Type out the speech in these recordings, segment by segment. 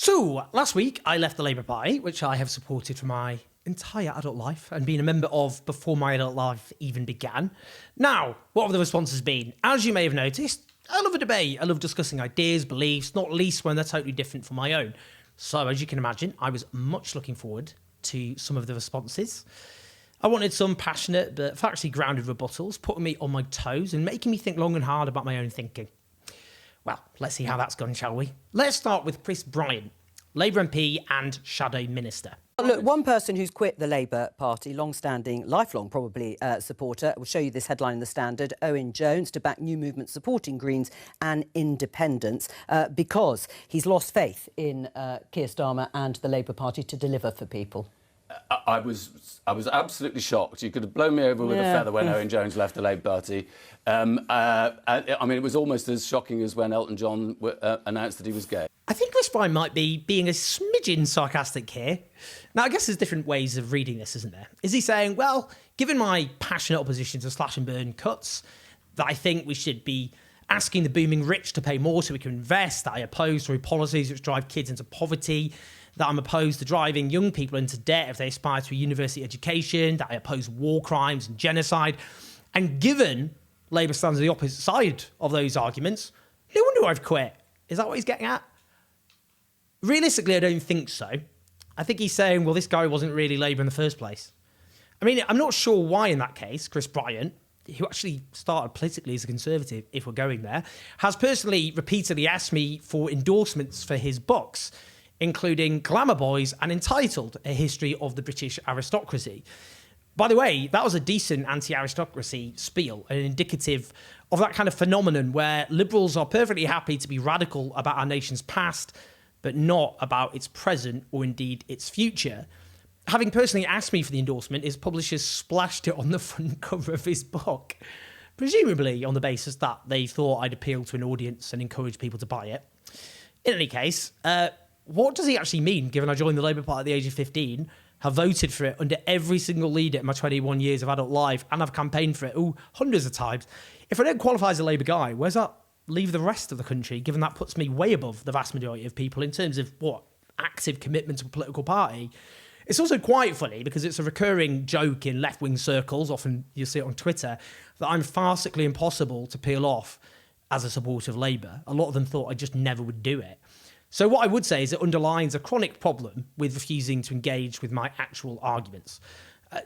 So, last week I left the Labour Party, which I have supported for my entire adult life and been a member of before my adult life even began. Now, what have the responses been? As you may have noticed, I love a debate. I love discussing ideas, beliefs, not least when they're totally different from my own. So, as you can imagine, I was much looking forward to some of the responses. I wanted some passionate but factually grounded rebuttals, putting me on my toes and making me think long and hard about my own thinking. Well, let's see how that's gone, shall we? Let's start with Chris Bryant, Labour MP and Shadow Minister. Look, one person who's quit the Labour Party, long-standing, lifelong probably supporter, will show you this headline in The Standard, Owen Jones to back new movement supporting Greens and independence because he's lost faith in Keir Starmer and the Labour Party to deliver for people. I was absolutely shocked. You could have blown me over with a feather when Owen Jones left the Labour Party. I mean, it was almost as shocking as when Elton John announced that he was gay. I think Chris Bryant might be being a smidgen sarcastic here. Now, I guess there's different ways of reading this, isn't there? Is he saying, well, given my passionate opposition to slash and burn cuts, that I think we should be asking the booming rich to pay more so we can invest, that I oppose Tory policies which drive kids into poverty, that I'm opposed to driving young people into debt if they aspire to a university education, that I oppose war crimes and genocide. And given Labour stands on the opposite side of those arguments, no wonder I've quit. Is that what he's getting at? Realistically, I don't think so. I think he's saying, well, this guy wasn't really Labour in the first place. I mean, I'm not sure why in that case, Chris Bryant, who actually started politically as a Conservative, if we're going there, has personally repeatedly asked me for endorsements for his books, including Glamour Boys and Entitled, A History of the British Aristocracy. By the way, that was a decent anti-aristocracy spiel, and indicative of that kind of phenomenon where liberals are perfectly happy to be radical about our nation's past, but not about its present or indeed its future. Having personally asked me for the endorsement, his publishers splashed it on the front cover of his book, presumably on the basis that they thought I'd appeal to an audience and encourage people to buy it. In any case, what does he actually mean, given I joined the Labour Party at the age of 15, have voted for it under every single leader in my 21 years of adult life, and I've campaigned for it hundreds of times? If I don't qualify as a Labour guy, where's that leave the rest of the country, given that puts me way above the vast majority of people in terms of active commitment to a political party? It's also quite funny because it's a recurring joke in left-wing circles, often you see it on Twitter, that I'm farcically impossible to peel off as a supporter of Labour. A lot of them thought I just never would do it. So what I would say is it underlines a chronic problem with refusing to engage with my actual arguments.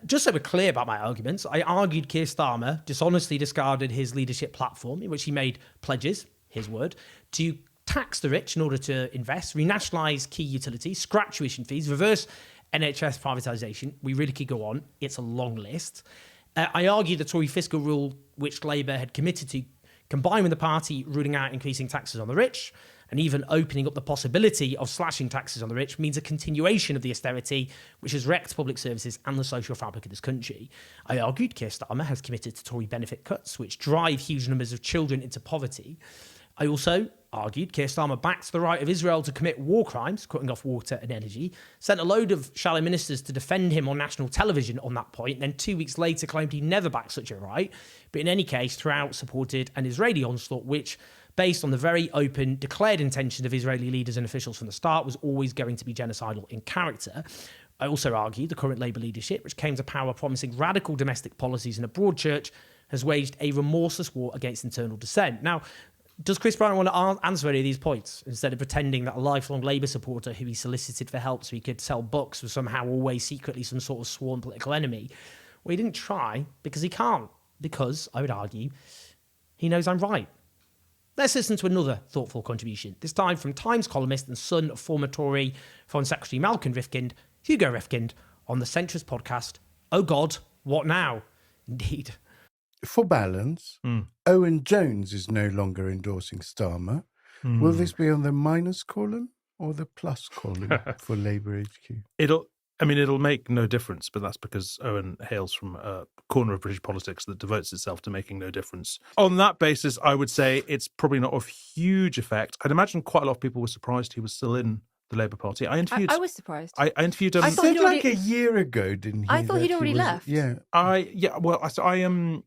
Just so we're clear about my arguments, I argued Keir Starmer dishonestly discarded his leadership platform in which he made pledges, his word, to tax the rich in order to invest, renationalise key utilities, scrap tuition fees, reverse NHS privatisation. We really could go on. It's a long list. I argued the Tory fiscal rule, which Labour had committed to, combined with the party ruling out increasing taxes on the rich, and even opening up the possibility of slashing taxes on the rich, means a continuation of the austerity which has wrecked public services and the social fabric of this country. I argued Keir Starmer has committed to Tory benefit cuts which drive huge numbers of children into poverty. I also argued Keir Starmer backed the right of Israel to commit war crimes, cutting off water and energy, sent a load of shallow ministers to defend him on national television on that point, then 2 weeks later claimed he never backed such a right, but in any case throughout supported an Israeli onslaught which, based on the very open, declared intention of Israeli leaders and officials from the start, was always going to be genocidal in character. I also argued the current Labour leadership, which came to power promising radical domestic policies in a broad church, has waged a remorseless war against internal dissent. Now, does Chris Bryant want to answer any of these points instead of pretending that a lifelong Labour supporter who he solicited for help so he could sell books was somehow always secretly some sort of sworn political enemy? Well, he didn't try because he can't. Because, I would argue, he knows I'm right. Let's listen to another thoughtful contribution, this time from Times columnist and son of former Tory Foreign Secretary Malcolm Rifkind, Hugo Rifkind, on the centrist podcast, Oh God, What Now? Indeed. For balance, Owen Jones is no longer endorsing Starmer. Will this be on the minus column or the plus column for Labour HQ? It'll make no difference, but that's because Owen hails from a corner of British politics that devotes itself to making no difference. On that basis, I would say it's probably not of huge effect. I'd imagine quite a lot of people were surprised he was still in the Labour Party. I was surprised. I interviewed him. He said like a year ago, didn't he? I thought he'd already left. Yeah. I am.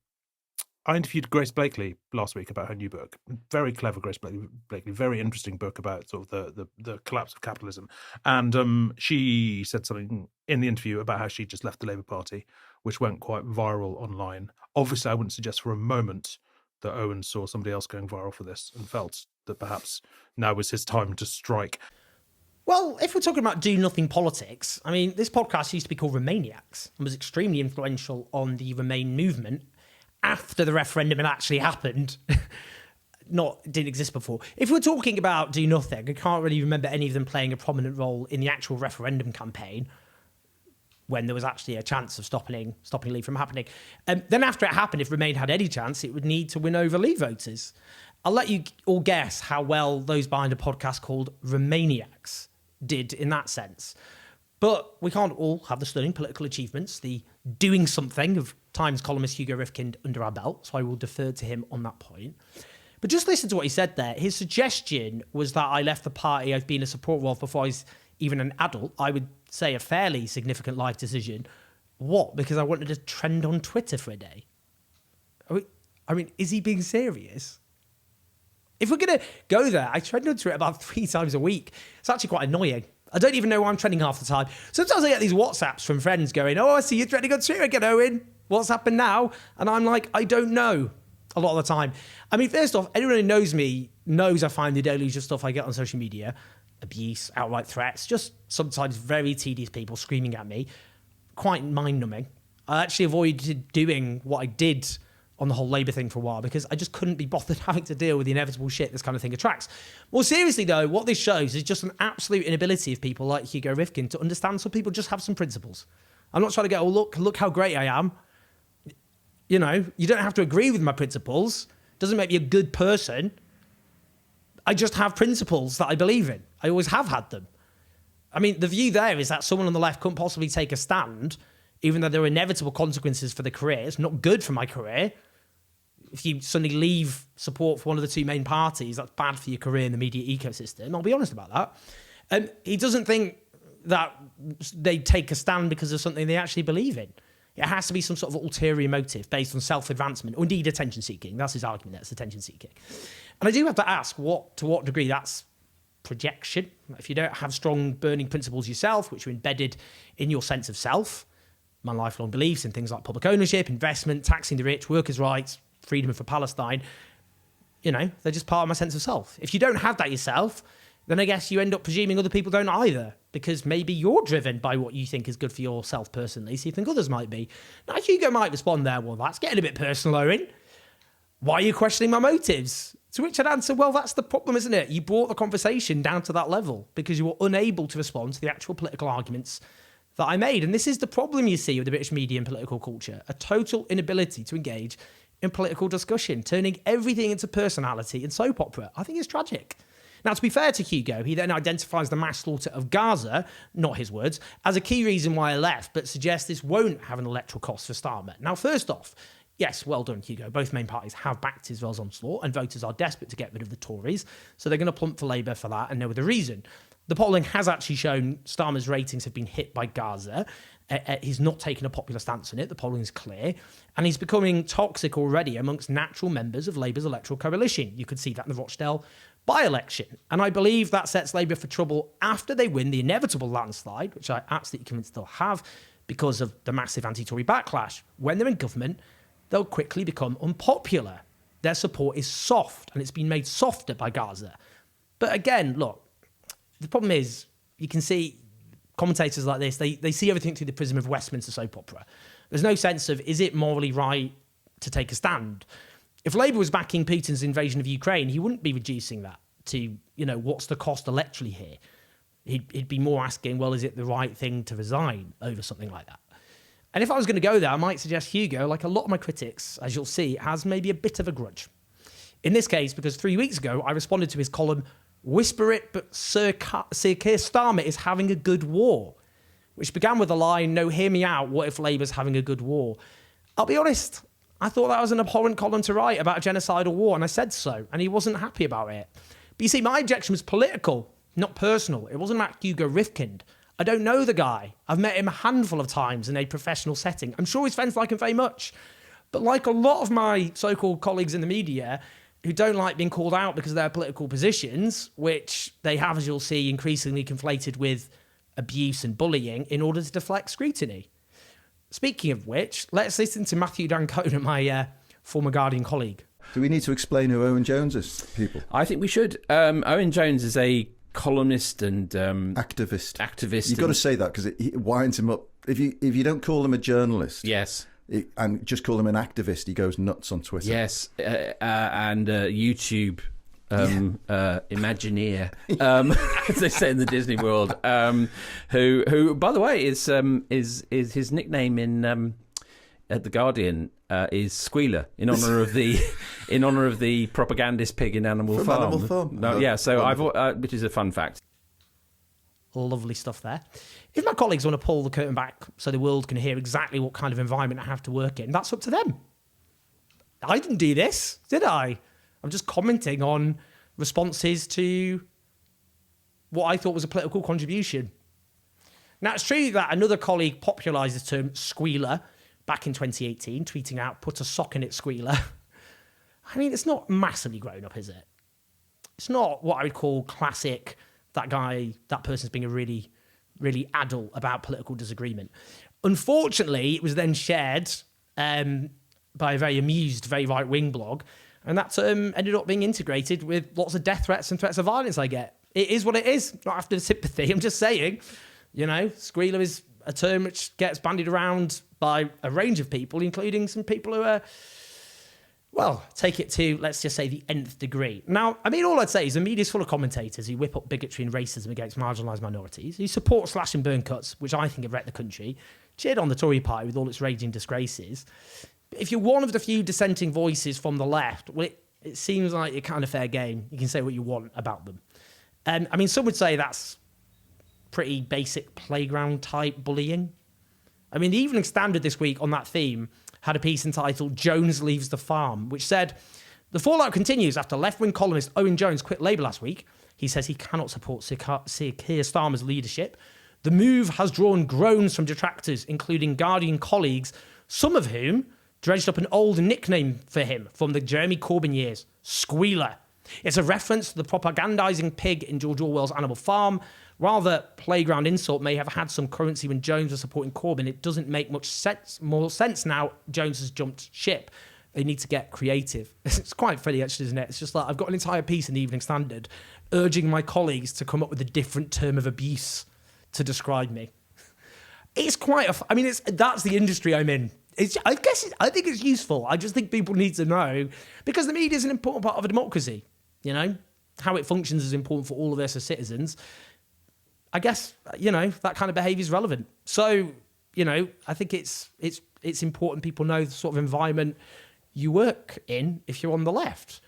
I interviewed Grace Blakely last week about her new book. Very clever Grace Blakely, very interesting book about sort of the collapse of capitalism. And she said something in the interview about how she just left the Labour Party, which went quite viral online. Obviously, I wouldn't suggest for a moment that Owen saw somebody else going viral for this and felt that perhaps now was his time to strike. Well, if we're talking about do-nothing politics, I mean, this podcast used to be called Remainiacs and was extremely influential on the Remain movement after the referendum had actually happened. Didn't exist before. If we're talking about do nothing, I can't really remember any of them playing a prominent role in the actual referendum campaign when there was actually a chance of stopping Leave from happening. Then after it happened, if Remain had any chance, it would need to win over Leave voters. I'll let you all guess how well those behind a podcast called Remainiacs did in that sense. But we can't all have the stunning political achievements, the doing something of Times columnist Hugo Rifkind under our belt, so I will defer to him on that point. But just listen to what he said there. His suggestion was that I left the party I've been a supporter of before I was even an adult. I would say a fairly significant life decision. What? Because I wanted to trend on Twitter for a day? I mean, is he being serious? If we're going to go there, I trend on Twitter about 3 times a week. It's actually quite annoying. I don't even know why I'm trending half the time. Sometimes I get these WhatsApps from friends going, "Oh, I see you're trending on Twitter again, Owen. What's happened now?" And I'm like, I don't know a lot of the time. I mean, first off, anyone who knows me knows I find the deluge of stuff I get on social media, abuse, outright threats, just sometimes very tedious people screaming at me, quite mind-numbing. I actually avoided doing what I did on the whole Labour thing for a while because I just couldn't be bothered having to deal with the inevitable shit this kind of thing attracts. More seriously, though, what this shows is just an absolute inability of people like Hugo Rifkind to understand some people just have some principles. I'm not trying to go, "Oh, look how great I am." You know, you don't have to agree with my principles. Doesn't make me a good person. I just have principles that I believe in. I always have had them. I mean, the view there is that someone on the left couldn't possibly take a stand, even though there are inevitable consequences for the career. It's not good for my career. If you suddenly leave support for one of the two main parties, that's bad for your career in the media ecosystem. I'll be honest about that. He doesn't think that they take a stand because of something they actually believe in. It has to be some sort of ulterior motive based on self-advancement or indeed attention-seeking. That's his argument, that's attention-seeking. And I do have to ask to what degree that's projection. If you don't have strong burning principles yourself, which are embedded in your sense of self, my lifelong beliefs in things like public ownership, investment, taxing the rich, workers' rights, freedom for Palestine, you know, they're just part of my sense of self. If you don't have that yourself, then I guess you end up presuming other people don't either, because maybe you're driven by what you think is good for yourself personally, so you think others might be. Now, Hugo might respond there, "Well, that's getting a bit personal, Owen. Why are you questioning my motives?" To which I'd answer, well, that's the problem, isn't it? You brought the conversation down to that level because you were unable to respond to the actual political arguments that I made. And this is the problem you see with the British media and political culture, a total inability to engage in political discussion, turning everything into personality and soap opera. I think it's tragic. Now, to be fair to Hugo, he then identifies the mass slaughter of Gaza, not his words, as a key reason why I left, but suggests this won't have an electoral cost for Starmer. Now, first off, yes, well done, Hugo. Both main parties have backed Israel's onslaught, and voters are desperate to get rid of the Tories, so they're going to plump for Labour for that, and no other reason. The polling has actually shown Starmer's ratings have been hit by Gaza. He's not taken a popular stance on it. The polling is clear. And he's becoming toxic already amongst natural members of Labour's electoral coalition. You could see that in the Rochdale by-election. And I believe that sets Labour for trouble after they win the inevitable landslide, which I absolutely convinced they'll have because of the massive anti-Tory backlash. When they're in government, they'll quickly become unpopular. Their support is soft, and it's been made softer by Gaza. But again, look, the problem is you can see commentators like this, they see everything through the prism of Westminster soap opera. There's no sense of, is it morally right to take a stand? If Labour was backing Putin's invasion of Ukraine, he wouldn't be reducing that to, what's the cost electorally here? He'd be more asking, well, is it the right thing to resign over something like that? And if I was going to go there, I might suggest Hugo, like a lot of my critics, as you'll see, has maybe a bit of a grudge. In this case, because 3 weeks ago, I responded to his column, "Whisper it, but Sir Keir Starmer is having a good war," which began with the line, "No, hear me out, what if Labour's having a good war?" I'll be honest, I thought that was an abhorrent column to write about a genocidal war, and I said so, and he wasn't happy about it. But you see, my objection was political, not personal. It wasn't about Hugo Rifkind. I don't know the guy. I've met him a handful of times in a professional setting. I'm sure his friends like him very much. But like a lot of my so-called colleagues in the media who don't like being called out because of their political positions, which they have, as you'll see, increasingly conflated with abuse and bullying in order to deflect scrutiny. Speaking of which, let's listen to Matthew Dancona, my former Guardian colleague. Do we need to explain who Owen Jones is, people? I think we should. Owen Jones is a columnist and activist. You've got to say that because it winds him up. If you don't call him a journalist, yes, and just call him an activist, he goes nuts on Twitter. Yes, and YouTube Imagineer, as they say in the Disney world, who, by the way, is his nickname in at the Guardian is Squealer in honour of the propagandist pig in Animal Farm. Animal Farm. No, yeah, so which is a fun fact. Lovely stuff there. If my colleagues want to pull the curtain back so the world can hear exactly what kind of environment I have to work in, that's up to them. I didn't do this, did I? I'm just commenting on responses to what I thought was a political contribution. Now, it's true that another colleague popularised the term squealer back in 2018, tweeting out, "Put a sock in it, squealer." I mean, it's not massively grown up, is it? It's not what I would call classic, that person's being a really, really adult about political disagreement. Unfortunately, it was then shared by a very amused, very right-wing blog, and that term ended up being integrated with lots of death threats and threats of violence I get. It is what it is, not after sympathy. I'm just saying, squealer is a term which gets bandied around by a range of people, including some people who are, take it to, let's just say, the nth degree. Now, I mean, all I'd say is the media's full of commentators who whip up bigotry and racism against marginalised minorities, who support slash and burn cuts, which I think have wrecked the country, cheered on the Tory party with all its raging disgraces. If you're one of the few dissenting voices from the left, well, it seems like you're kind of fair game. You can say what you want about them. I mean, some would say that's pretty basic playground-type bullying. I mean, the Evening Standard this week on that theme had a piece entitled "Jones Leaves the Farm," which said, "The fallout continues after left-wing columnist Owen Jones quit Labour last week. He says he cannot support Sir Keir Starmer's leadership. The move has drawn groans from detractors, including Guardian colleagues, some of whom dredged up an old nickname for him from the Jeremy Corbyn years, Squealer. It's a reference to the propagandising pig in George Orwell's Animal Farm. While the playground insult may have had some currency when Jones was supporting Corbyn, it doesn't make much more sense now Jones has jumped ship. They need to get creative." It's quite funny, actually, isn't it? It's just like, I've got an entire piece in the Evening Standard urging my colleagues to come up with a different term of abuse to describe me. It's quite that's the industry I'm in. I think it's useful. I just think people need to know, because the media is an important part of a democracy. How it functions is important for all of us as citizens. I guess, that kind of behaviour is relevant. So, I think it's important people know the sort of environment you work in if you're on the left.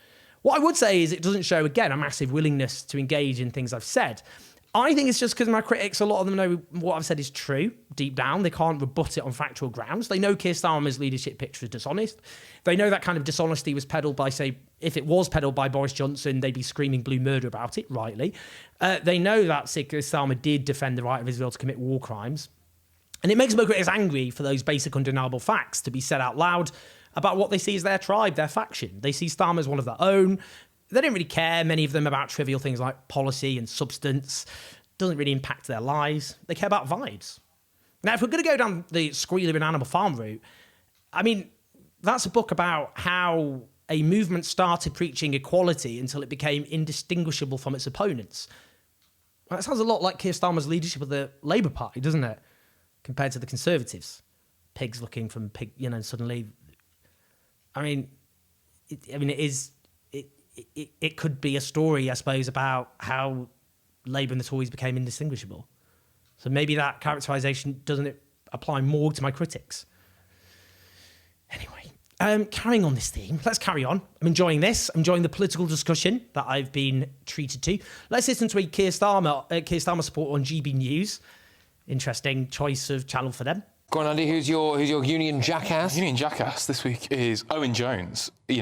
What I would say is it doesn't show, again, a massive willingness to engage in things I've said. I think it's just because my critics, a lot of them know what I've said is true deep down. They can't rebut it on factual grounds. They know Keir Starmer's leadership picture is dishonest. They know that kind of dishonesty was peddled by, say, if it was peddled by Boris Johnson, they'd be screaming blue murder about it, rightly. They know that Keir Starmer did defend the right of Israel to commit war crimes. And it makes my critics angry for those basic undeniable facts to be said out loud about what they see as their tribe, their faction. They see Starmer as one of their own. They don't really care, many of them, about trivial things like policy and substance. Doesn't really impact their lives. They care about vibes. Now, if we're going to go down the Squealer and Animal Farm route, I mean, that's a book about how a movement started preaching equality until it became indistinguishable from its opponents. Well, that sounds a lot like Keir Starmer's leadership of the Labour Party, doesn't it? Compared to the Conservatives. Pigs looking from pig, suddenly... It could be a story, I suppose, about how Labour and the Tories became indistinguishable. So maybe that characterisation doesn't apply more to my critics. Anyway, carrying on this theme, let's carry on. I'm enjoying this. I'm enjoying the political discussion that I've been treated to. Let's listen to a Keir Starmer support on GB News. Interesting choice of channel for them. Go on, Andy, who's your union jackass? Union jackass this week is Owen Jones. He's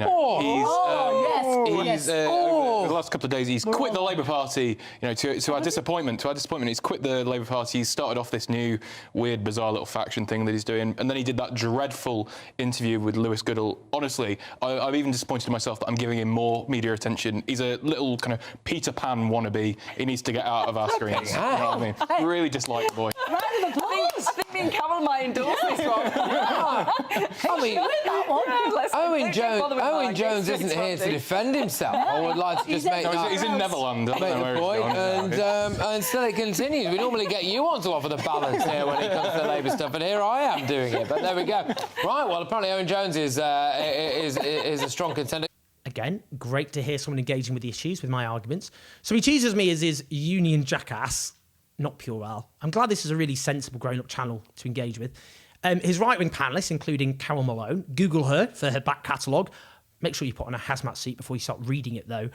the last couple of days, he's quit the Labour Party. You know, to our disappointment, he's quit the Labour Party. He's started off this new weird, bizarre little faction thing that he's doing, and then he did that dreadful interview with Lewis Goodall. Honestly, I'm even disappointed in myself that I'm giving him more media attention. He's a little kind of Peter Pan wannabe. He needs to get out of our screens. You know what I mean? Really dislike the boy. Round of applause. I think me and Carol might endorse this one. I mean, Owen Jones isn't here to defend himself. I would like to just make that. He's in Netherlands. Make the point, and still it continues. We normally get you on to offer the balance here when it comes to the Labour stuff, and here I am doing it. But there we go. Right. Well, apparently Owen Jones is a strong contender. Again, great to hear someone engaging with the issues, with my arguments. So he chooses me as his union jackass, not puerile. I'm glad this is a really sensible, grown-up channel to engage with. His right-wing panellists, including Carol Malone, Google her for her back catalogue. Make sure you put on a hazmat suit before you start reading it, though.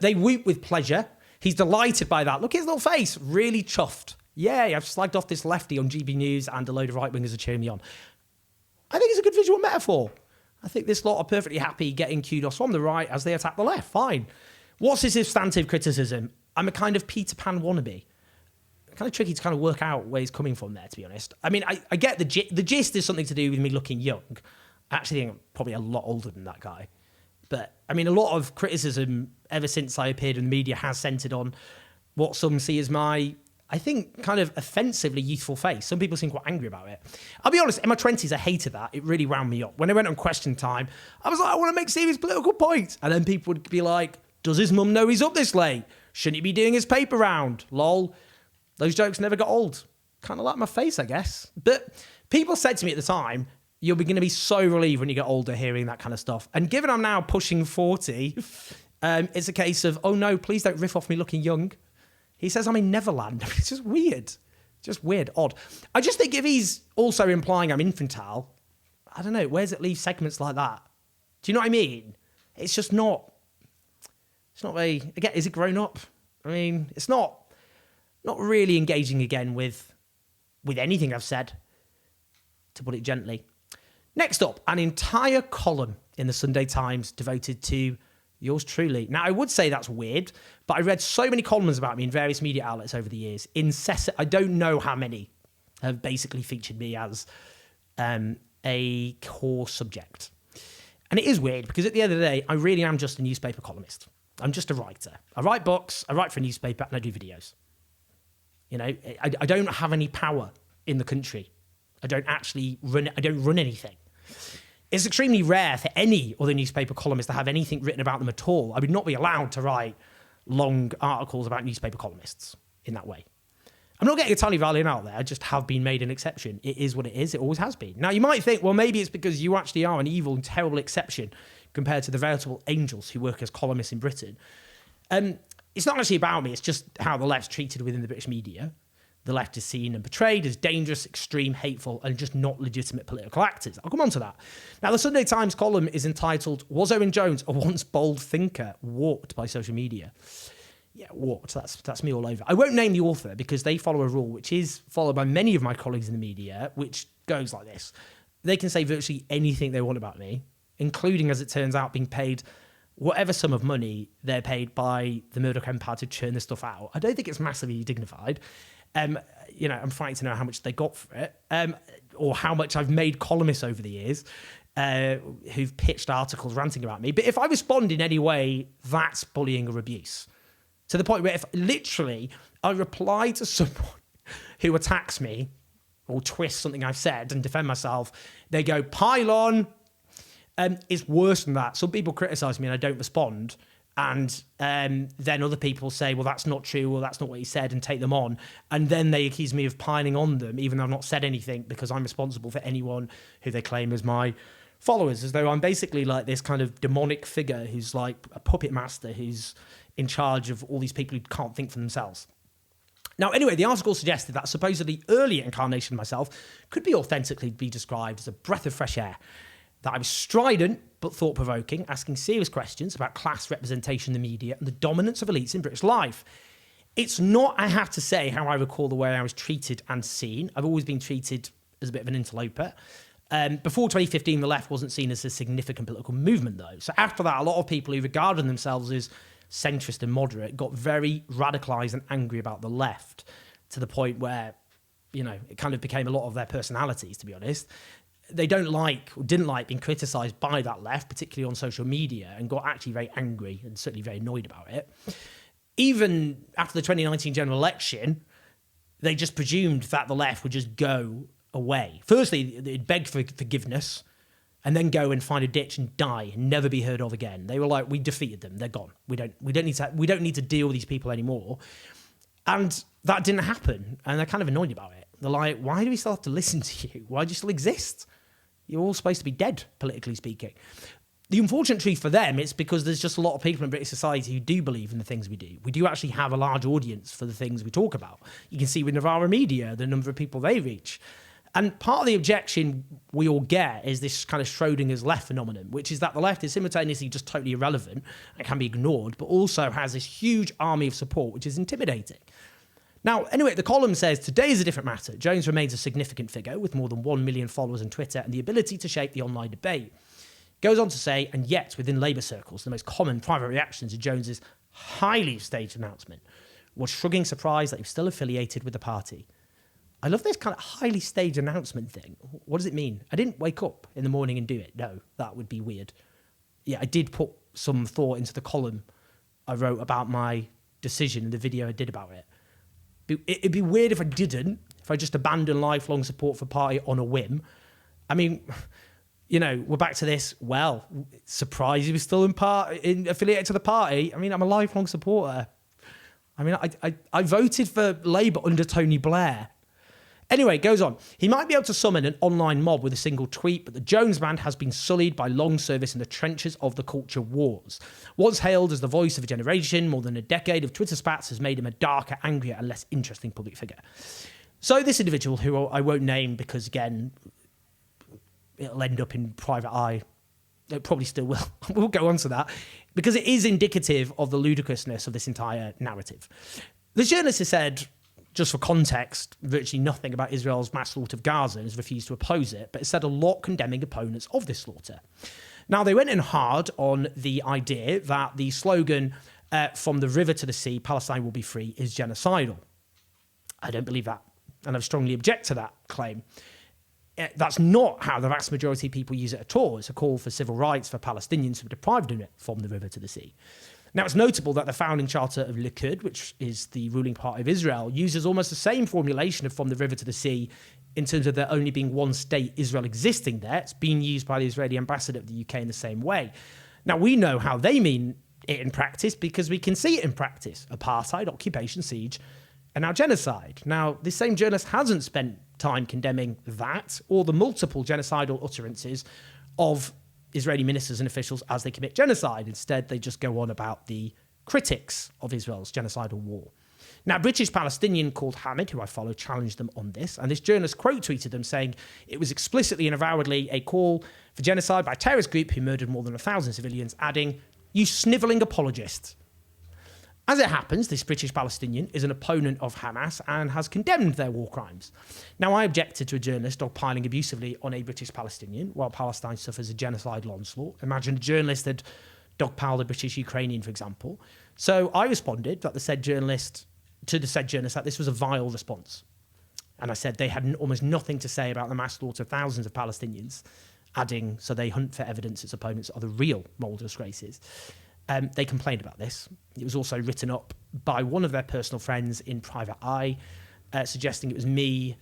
They whoop with pleasure. He's delighted by that. Look at his little face. Really chuffed. Yay, I've slagged off this lefty on GB News and a load of right-wingers are cheering me on. I think it's a good visual metaphor. I think this lot are perfectly happy getting kudos from the right as they attack the left. Fine. What's his substantive criticism? I'm a kind of Peter Pan wannabe. Kind of tricky to kind of work out where he's coming from there, to be honest. I mean, I get the gist is something to do with me looking young. I actually think I'm probably a lot older than that guy. But, I mean, a lot of criticism ever since I appeared in the media has centred on what some see as my, I think, kind of offensively youthful face. Some people seem quite angry about it. I'll be honest, in my 20s, I hated that. It really wound me up. When I went on Question Time, I was like, I want to make serious political points. And then people would be like, does his mum know he's up this late? Shouldn't he be doing his paper round? Lol. Those jokes never got old. Kind of like my face, I guess. But people said to me at the time, you're going to be so relieved when you get older hearing that kind of stuff. And given I'm now pushing 40, it's a case of, oh no, please don't riff off me looking young. He says I'm in Neverland. It's just weird. Just weird, odd. I just think if he's also implying I'm infantile, I don't know, where does it leave segments like that? Do you know what I mean? It's just not, it's not very, again, is it grown up? I mean, it's not really engaging again with anything I've said, to put it gently. Next up, an entire column in the Sunday Times devoted to yours truly. Now, I would say that's weird, but I read so many columns about me in various media outlets over the years. I don't know how many have basically featured me as a core subject. And it is weird because at the end of the day, I really am just a newspaper columnist. I'm just a writer. I write books, I write for a newspaper, and I do videos. You know, I don't have any power in the country. I don't run anything. It's extremely rare for any other newspaper columnist to have anything written about them at all. I would not be allowed to write long articles about newspaper columnists in that way. I'm not getting a tiny valiant out there. I just have been made an exception. It is what it is. It always has been. Now, you might think, well, maybe it's because you actually are an evil and terrible exception compared to the veritable angels who work as columnists in Britain. It's not actually about me. It's just how the left's treated within the British media. The left is seen and portrayed as dangerous, extreme, hateful, and just not legitimate political actors. I'll come on to that. Now, the Sunday Times column is entitled, Was Owen Jones a Once Bold Thinker Warped by Social Media? Yeah, warped. That's me all over. I won't name the author because they follow a rule which is followed by many of my colleagues in the media, which goes like this. They can say virtually anything they want about me, including, as it turns out, being paid whatever sum of money they're paid by the Murdoch Empire to churn this stuff out. I don't think it's massively dignified. You know, I'm frightened to know how much they got for it, or how much I've made columnists over the years who've pitched articles ranting about me. But if I respond in any way, that's bullying or abuse. To the point where if literally I reply to someone who attacks me or twists something I've said and defend myself, they go, pile on. It's worse than that. Some people criticise me and I don't respond. And then other people say, well, that's not true, or that's not what he said, and take them on. And then they accuse me of piling on them, even though I've not said anything, because I'm responsible for anyone who they claim as my followers, as though I'm basically like this kind of demonic figure who's like a puppet master who's in charge of all these people who can't think for themselves. Now, anyway, the article suggested that supposedly earlier incarnation of myself could be authentically be described as a breath of fresh air. That I was strident but thought-provoking, asking serious questions about class representation in the media and the dominance of elites in British life. It's not, I have to say, how I recall the way I was treated and seen. I've always been treated as a bit of an interloper. Before 2015, the left wasn't seen as a significant political movement, though. So after that, a lot of people who regarded themselves as centrist and moderate, got very radicalised and angry about the left to the point where, it kind of became a lot of their personalities, to be honest. They didn't like being criticised by that left, particularly on social media, and got actually very angry and certainly very annoyed about it. Even after the 2019 general election, they just presumed that the left would just go away. Firstly, they'd beg for forgiveness and then go and find a ditch and die and never be heard of again. They were like, we defeated them. They're gone. We don't need to deal with these people anymore. And that didn't happen. And they're kind of annoyed about it. They're like, why do we still have to listen to you? Why do you still exist? You're all supposed to be dead, politically speaking. The unfortunate truth for them is because there's just a lot of people in British society who do believe in the things we do. We do actually have a large audience for the things we talk about. You can see with Novara Media, the number of people they reach. And part of the objection we all get is this kind of Schrodinger's left phenomenon, which is that the left is simultaneously just totally irrelevant and can be ignored, but also has this huge army of support, which is intimidating. Now, anyway, the column says, today is a different matter. Jones remains a significant figure with more than 1 million followers on Twitter and the ability to shape the online debate. Goes on to say, and yet within Labour circles, the most common private reaction to Jones's highly staged announcement was shrugging surprise that he was still affiliated with the party. I love this kind of highly staged announcement thing. What does it mean? I didn't wake up in the morning and do it. No, that would be weird. Yeah, I did put some thought into the column I wrote about my decision and the video I did about it. It'd be weird if I didn't, if I just abandoned lifelong support for party on a whim. I mean, we're back to this. Well, surprised he was still affiliated to the party. I mean, I'm a lifelong supporter. I mean, I voted for Labour under Tony Blair. Anyway, it goes on. He might be able to summon an online mob with a single tweet, but the Jones band has been sullied by long service in the trenches of the culture wars. Once hailed as the voice of a generation, more than a decade of Twitter spats has made him a darker, angrier, and less interesting public figure. So this individual, who I won't name because, again, it'll end up in private eye. It probably still will. We'll go on to that because it is indicative of the ludicrousness of this entire narrative. The journalist has said, just for context, virtually nothing about Israel's mass slaughter of Gaza and has refused to oppose it, but has said a lot condemning opponents of this slaughter. Now, they went in hard on the idea that the slogan, from the river to the sea, Palestine will be free, is genocidal. I don't believe that, and I strongly object to that claim. That's not how the vast majority of people use it at all. It's a call for civil rights for Palestinians who are deprived of it from the river to the sea. Now, it's notable that the founding charter of Likud, which is the ruling party of Israel, uses almost the same formulation of from the river to the sea in terms of there only being one state, Israel, existing there. It's being used by the Israeli ambassador of the UK in the same way. Now, we know how they mean it in practice because we can see it in practice. Apartheid, occupation, siege, and now genocide. Now, this same journalist hasn't spent time condemning that or the multiple genocidal utterances of Israeli ministers and officials as they commit genocide. Instead, they just go on about the critics of Israel's genocidal war. Now, a British Palestinian called Hamid, who I follow, challenged them on this, and this journalist quote tweeted them saying it was explicitly and avowedly a call for genocide by a terrorist group who murdered more than 1,000 civilians, adding, "You snivelling apologist." As it happens, this British Palestinian is an opponent of Hamas and has condemned their war crimes. Now, I objected to a journalist dogpiling abusively on a British Palestinian while Palestine suffers a genocidal onslaught. Imagine a journalist had dogpiled a British Ukrainian, for example. So I responded that the said journalist that this was a vile response. And I said they had almost nothing to say about the mass slaughter of thousands of Palestinians, adding, so they hunt for evidence its opponents are the real moral disgraces. They complained about this. It was also written up by one of their personal friends in private eye, suggesting it was me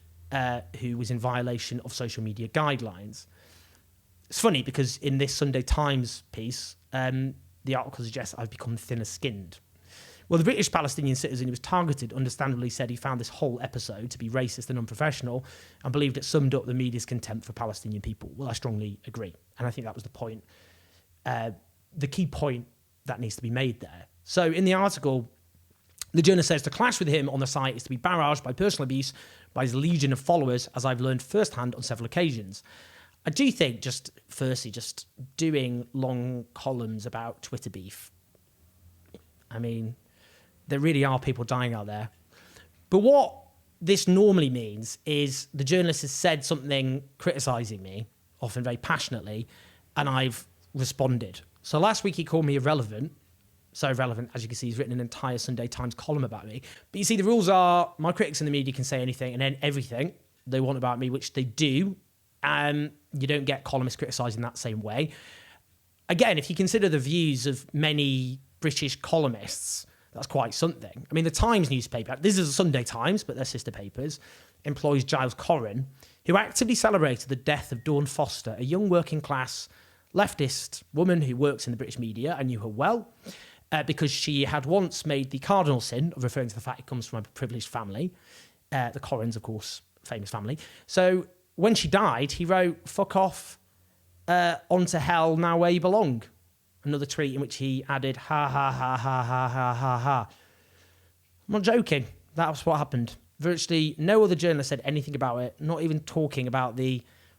who was in violation of social media guidelines. It's funny because in this Sunday Times piece, the article suggests I've become thinner skinned. Well, the British Palestinian citizen who was targeted understandably said he found this whole episode to be racist and unprofessional and believed it summed up the media's contempt for Palestinian people. Well, I strongly agree. And I think that was the point, the key point that needs to be made there. So in the article, the journalist says to clash with him on the site is to be barraged by personal abuse by his legion of followers, as I've learned firsthand on several occasions. I do think just doing long columns about Twitter beef, I mean, there really are people dying out there. But what this normally means is the journalist has said something criticising me, often very passionately, and I've responded. So last week he called me irrelevant, So relevant, as you can see, he's written an entire Sunday Times column about me. But you see, the rules are my critics in the media can say anything and then everything they want about me, which they do. You don't get columnists criticised in that same way. Again, if you consider the views of many British columnists, that's quite something. I mean, the Times newspaper, this is a Sunday Times, but they're sister papers, employs Giles Corrin, who actively celebrated the death of Dawn Foster, a young working-class leftist woman who works in the British media. I knew her well because she had once made the cardinal sin of referring to the fact it comes from a privileged family. The Corrins, of course, famous family. So when she died, he wrote, "Fuck off, on to hell, now where you belong." Another tweet in which he added, "Ha, ha, ha, ha, ha, ha, ha, ha." I'm not joking. That was what happened. Virtually no other journalist said anything about it, not even talking about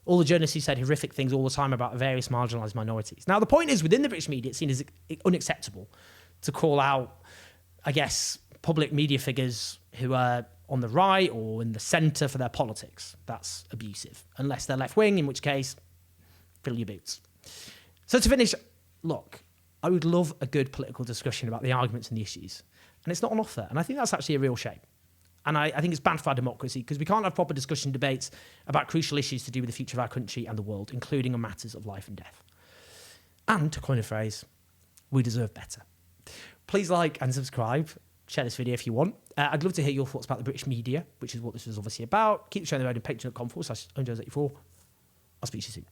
all the journalists who said horrific things all the time about various marginalised minorities. Now, the point is, within the British media, it's seen as unacceptable to call out, I guess, public media figures who are on the right or in the centre for their politics. That's abusive. Unless they're left-wing, in which case, fill your boots. So to finish, look, I would love a good political discussion about the arguments and the issues. And it's not on offer. And I think that's actually a real shame. And I think it's bad for our democracy because we can't have proper discussion debates about crucial issues to do with the future of our country and the world, including on matters of life and death. And, to coin a phrase, we deserve better. Please like and subscribe. Share this video if you want. I'd love to hear your thoughts about the British media, which is what this was obviously about. Keep sharing the road on patreon.com/OwenJones84. I'll speak to you soon.